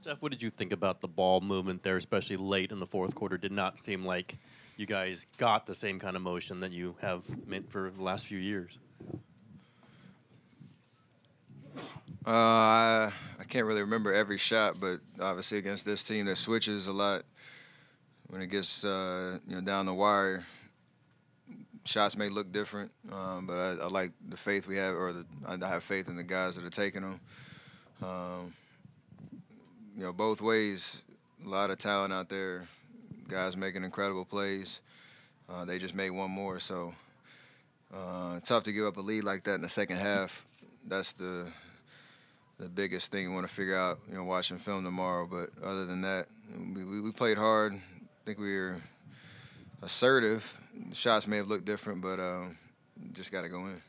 Steph, what did you think about the ball movement there, especially late in the fourth quarter? Did not seem like you guys got the same kind of motion that you have meant for the last few years. I can't really remember every shot, but obviously against this team that switches a lot when it gets down the wire, shots may look different. But I like the faith we have, I have faith in the guys that are taking them. Both ways, a lot of talent out there. Guys making incredible plays. They just made one more, so tough to give up a lead like that in the second half. That's the biggest thing you want to figure out, watching film tomorrow. But other than that, we played hard. I think we were assertive. The shots may have looked different, but just got to go in.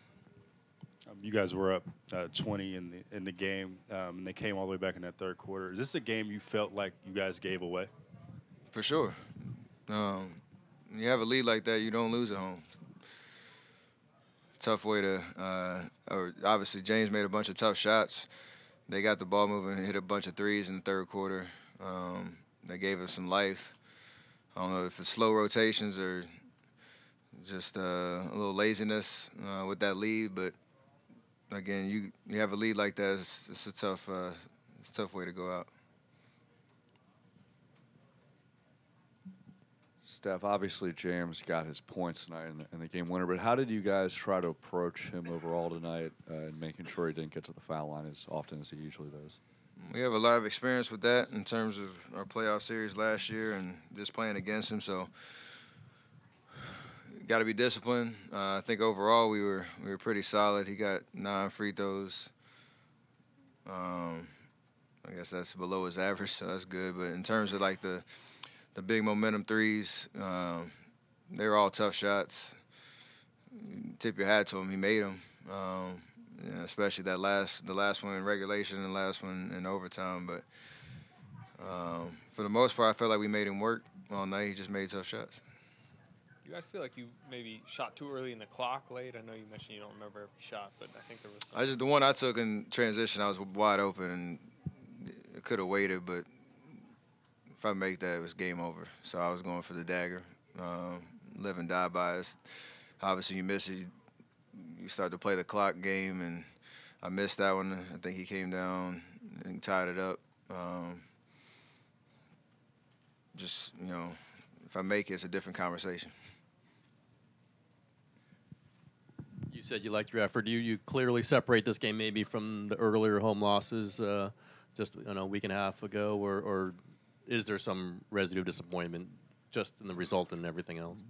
You guys were up 20 in the game, and they came all the way back in that third quarter. Is this a game you felt like you guys gave away? For sure. When you have a lead like that, you don't lose at home. Tough way to obviously, James made a bunch of tough shots. They got the ball moving and hit a bunch of threes in the third quarter. They gave us some life. I don't know if it's slow rotations or just a little laziness with that lead, but again, you have a lead like that, it's a tough way to go out. Steph, obviously James got his points tonight in the game winner, but how did you guys try to approach him overall tonight and making sure he didn't get to the foul line as often as he usually does? We have a lot of experience with that in terms of our playoff series last year and just playing against him, so got to be disciplined. I think overall we were pretty solid. He got 9 free throws. I guess that's below his average, so that's good. But in terms of like the big momentum threes, they were all tough shots. Tip your hat to him. He made them, especially the last one in regulation and the last one in overtime. But for the most part, I felt like we made him work all night. He just made tough shots. You guys feel like you maybe shot too early in the clock late? I know you mentioned you don't remember every shot, but I think there was The one I took in transition, I was wide open and I could have waited, but if I make that, it was game over. So I was going for the dagger, live and die by it. Obviously, you miss it, you start to play the clock game, and I missed that one. I think he came down and tied it up. If I make it, it's a different conversation. You said you liked your effort. You clearly separate this game maybe from the earlier home losses just a week and a half ago, or is there some residue of disappointment just in the result and everything else?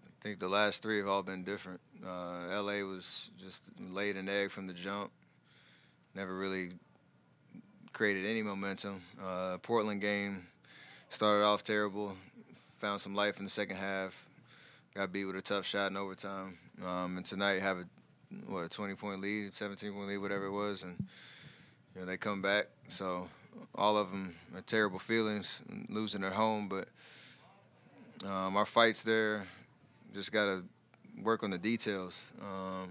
I think the last 3 have all been different. L.A. was just laid an egg from the jump. Never really created any momentum. Portland game started off terrible, found some life in the second half, got beat with a tough shot in overtime. And tonight have a 20-point lead, 17-point lead, whatever it was, and they come back. So all of them are terrible feelings, losing at home, but our fights there just got to work on the details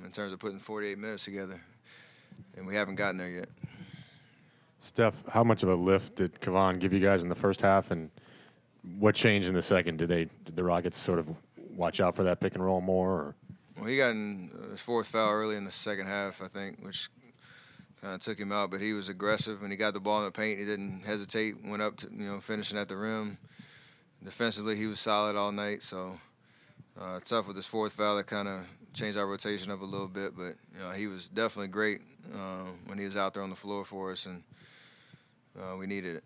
in terms of putting 48 minutes together, and we haven't gotten there yet. Steph, how much of a lift did Kevon give you guys in the first half, and what changed in the second? Did the Rockets sort of watch out for that pick and roll more? Or? Well, he got in his 4th foul early in the second half, I think, which kind of took him out. But he was aggressive when he got the ball in the paint. He didn't hesitate. Went up to finishing at the rim. Defensively, he was solid all night. So tough with his 4th foul. That kind of changed our rotation up a little bit. But he was definitely great when he was out there on the floor for us, and we needed it.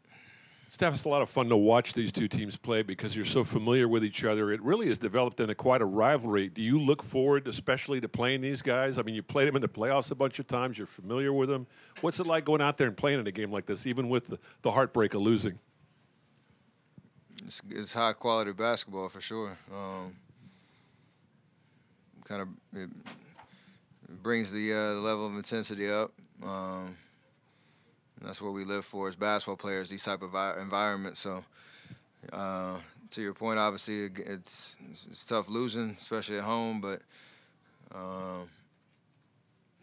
Steph, it's a lot of fun to watch these two teams play because you're so familiar with each other. It really has developed into quite a rivalry. Do you look forward especially to playing these guys? I mean, you played them in the playoffs a bunch of times. You're familiar with them. What's it like going out there and playing in a game like this, even with the heartbreak of losing? It's high-quality basketball for sure. It brings the level of intensity up. And that's what we live for as basketball players, these type of environments. So, to your point, obviously, it's tough losing, especially at home. But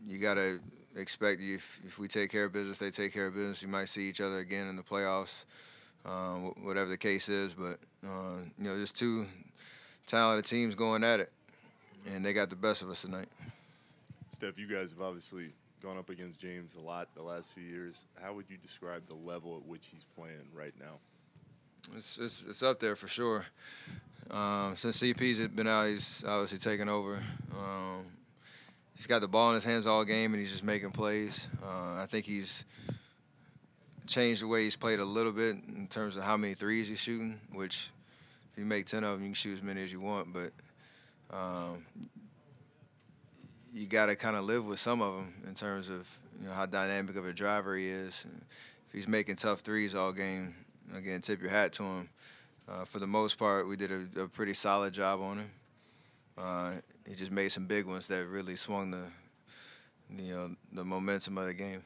you got to expect if we take care of business, they take care of business. You might see each other again in the playoffs, whatever the case is. But just two talented teams going at it, and they got the best of us tonight. Steph, you guys have obviously gone up against James a lot the last few years. How would you describe the level at which he's playing right now? It's up there for sure. Since CP's been out, he's obviously taken over. He's got the ball in his hands all game, and he's just making plays. I think he's changed the way he's played a little bit in terms of how many threes he's shooting, which if you make 10 of them, you can shoot as many as you want. But you got to kind of live with some of them in terms of how dynamic of a driver he is. And if he's making tough threes all game, again, tip your hat to him. For the most part, we did a pretty solid job on him. He just made some big ones that really swung the momentum of the game.